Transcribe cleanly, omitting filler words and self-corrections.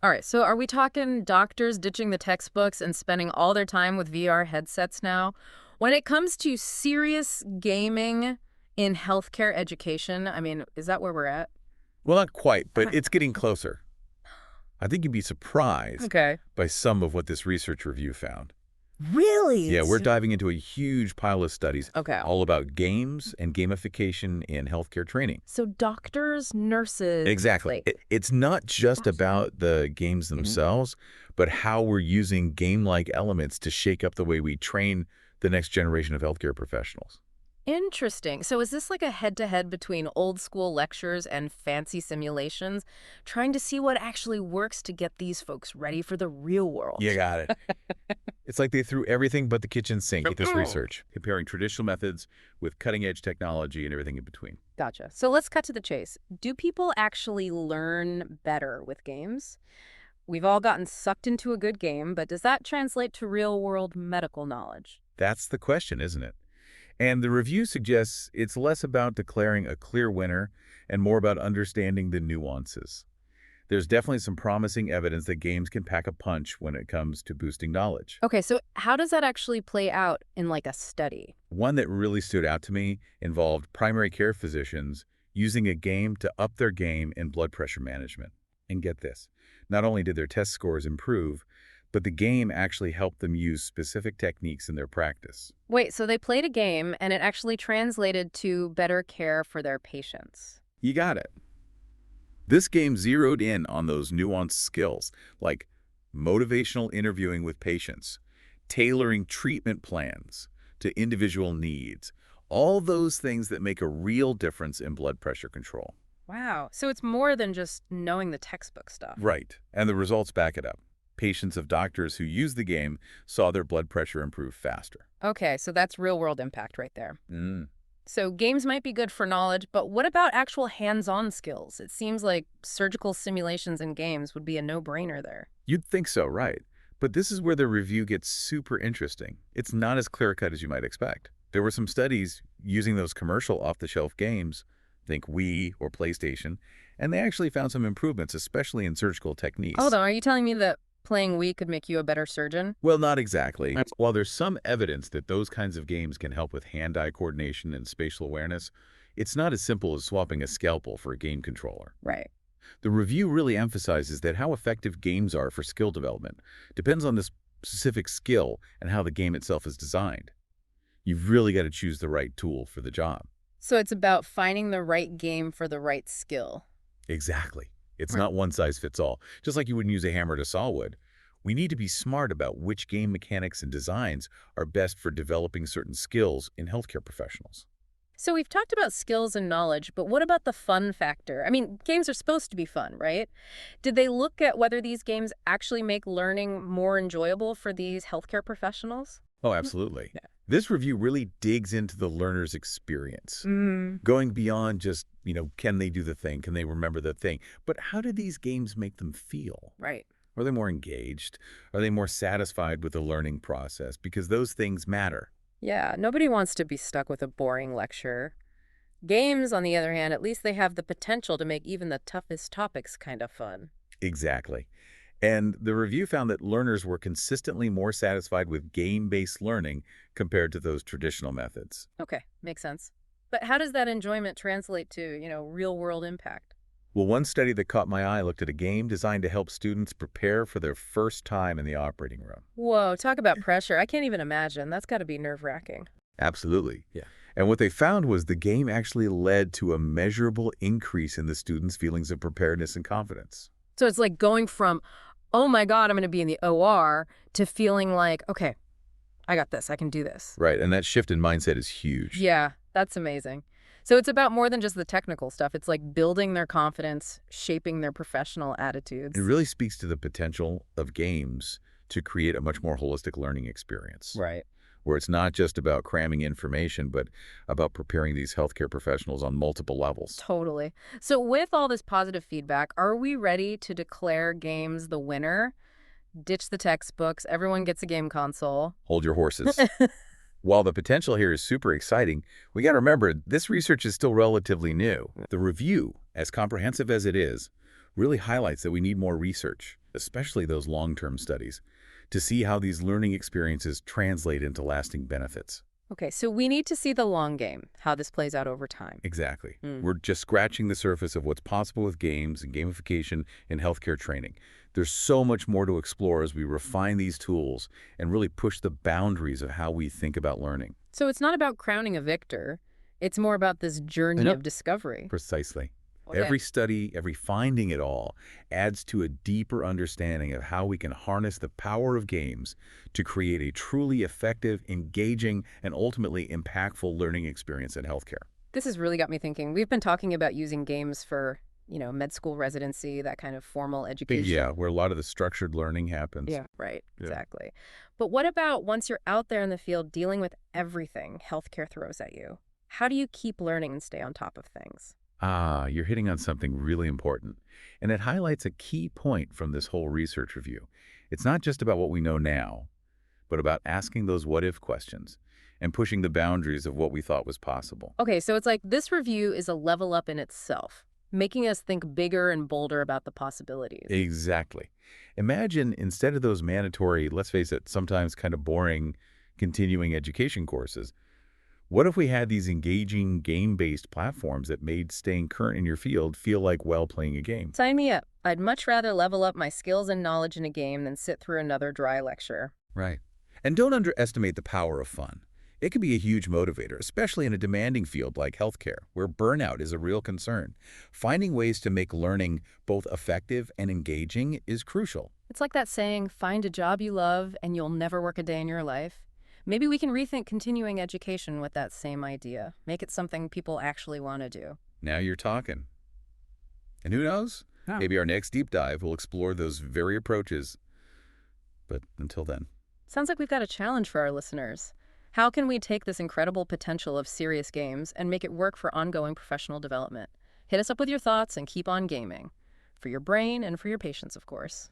All right, so are we talking doctors ditching the textbooks and spending all their time with VR headsets now? When it comes to serious gaming in healthcare education, I mean, is that where we're at? Well, not quite, but it's getting closer. I think you'd be surprised Okay. by some of what this research review found. Really? Yeah, we're diving into a huge pile of studies Okay. all about games and gamification in healthcare training. So doctors, nurses, Exactly. like, It's not just about the games Mhm. themselves, but how we're using game-like elements to shake up the way we train the next generation of healthcare professionals. Interesting. So is this like a head-to-head between old school lectures and fancy simulations, trying to see what actually works to get these folks ready for the real You world? got it. It's like they threw everything but the kitchen sink at this research, comparing traditional methods with cutting-edge technology and everything in between. Gotcha. So let's cut to the chase. Do people actually learn better with games? We've all gotten sucked into a good game, but does that translate to real-world medical knowledge? That's the question, isn't it? And the review suggests it's less about declaring a clear winner and more about understanding the nuances. There's definitely some promising evidence that games can pack a punch when it comes to boosting knowledge. Okay, so how does that actually play out in like a study? One that really stood out to me involved primary care physicians using a game to up their game in blood pressure management. And get this, not only did their test scores improve, but the game actually helped them use specific techniques in their practice. Wait, so they played a game and it actually translated to better care for their patients. You got it. This game zeroed in on those nuanced skills, like motivational interviewing with patients, tailoring treatment plans to individual needs, all those things that make a real difference in blood pressure control. Wow. So it's more than just knowing the textbook stuff. Right, and the results back it up. Patients of doctors who used the game saw their blood pressure improve faster. Okay, so that's real-world impact right there. Mm. So games might be good for knowledge, but what about actual hands-on skills? It seems like surgical simulations in games would be a no-brainer there. You'd think so, right? But this is where the review gets super interesting. It's not as clear-cut as you might expect. There were some studies using those commercial off-the-shelf games, think Wii or PlayStation, and they actually found some improvements, especially in surgical Hold techniques. on, are you telling me that playing Wii could make you a better surgeon? Well, not exactly. While there's some evidence that those kinds of games can help with hand-eye coordination and spatial awareness, it's not as simple as swapping a scalpel for a game controller. Right. The review really emphasizes that how effective games are for skill development depends on the specific skill and how the game itself is designed. You've really got to choose the right tool for the job. So it's about finding the right game for the right skill. Exactly. It's Right. not one size fits all. Just like you wouldn't use a hammer to saw wood. We need to be smart about which game mechanics and designs are best for developing certain skills in healthcare professionals. So we've talked about skills and knowledge, but what about the fun factor? I mean, games are supposed to be fun, right? Did they look at whether these games actually make learning more enjoyable for these healthcare professionals? Oh, absolutely. Yeah. This review really digs into the learner's experience, Mm. going beyond just, can they do the thing? Can they remember the thing? But how do these games make them feel? Right. Are they more engaged? Are they more satisfied with the learning process? Because those things matter. Yeah, nobody wants to be stuck with a boring lecture. Games, on the other hand, at least they have the potential to make even the toughest topics kind of fun. Exactly. And the review found that learners were consistently more satisfied with game-based learning compared to those traditional methods. Okay, makes sense. But how does that enjoyment translate to, real-world impact? Well, one study that caught my eye looked at a game designed to help students prepare for their first time in the operating room. Whoa, talk about pressure. I can't even imagine. That's got to be nerve-wracking. Absolutely. Yeah. And what they found was the game actually led to a measurable increase in the students' feelings of preparedness and confidence. So it's like going from, oh my God, I'm going to be in the OR, to feeling like, okay, I got this. I can do this. Right, and that shift in mindset is huge. Yeah, that's amazing. So it's about more than just the technical stuff. It's like building their confidence, shaping their professional attitudes. It really speaks to the potential of games to create a much more holistic learning experience, Right. where it's not just about cramming information, but about preparing these healthcare professionals on multiple levels. Totally. So with all this positive feedback, are we ready to declare games the winner? Ditch the textbooks, everyone gets a game console. Hold your horses. While the potential here is super exciting, we got to remember this research is still relatively new. The review, as comprehensive as it is, really highlights that we need more research, especially those long-term studies, to see how these learning experiences translate into lasting benefits. Okay, so we need to see the long game, how this plays out over time. Exactly. Hmm. We're just scratching the surface of what's possible with games and gamification in healthcare training. There's so much more to explore as we refine these tools and really push the boundaries of how we think about learning. So it's not about crowning a victor. It's more about this journey Nope. of discovery. Precisely. Okay. Every study, every finding it all adds to a deeper understanding of how we can harness the power of games to create a truly effective, engaging, and ultimately impactful learning experience in healthcare. This has really got me thinking. We've been talking about using games for, med school residency, that kind of formal Yeah, education. where a lot of the structured learning happens. Yeah. Right, Yeah. exactly. But what about once you're out there in the field dealing with everything healthcare throws at you? How do you keep learning and stay on top of things? Ah, you're hitting on something really important. And it highlights a key point from this whole research review. It's not just about what we know now, but about asking those what-if questions and pushing the boundaries of what we thought was possible. Okay, so it's like this review is a level up in itself, making us think bigger and bolder about the possibilities. Exactly. Imagine instead of those mandatory, let's face it, sometimes kind of boring continuing education courses, what if we had these engaging game-based platforms that made staying current in your field feel like, well, playing a game? Sign me up. I'd much rather level up my skills and knowledge in a game than sit through another dry lecture. Right. And don't underestimate the power of fun. It can be a huge motivator, especially in a demanding field like healthcare, where burnout is a real concern. Finding ways to make learning both effective and engaging is crucial. It's like that saying, find a job you love and you'll never work a day in your life. Maybe we can rethink continuing education with that same idea. Make it something people actually want to do. Now you're talking. And who knows? Maybe our next deep dive will explore those very approaches. But until then. Sounds like we've got a challenge for our listeners. How can we take this incredible potential of serious games and make it work for ongoing professional development? Hit us up with your thoughts and keep on gaming. For your brain and for your patients, of course.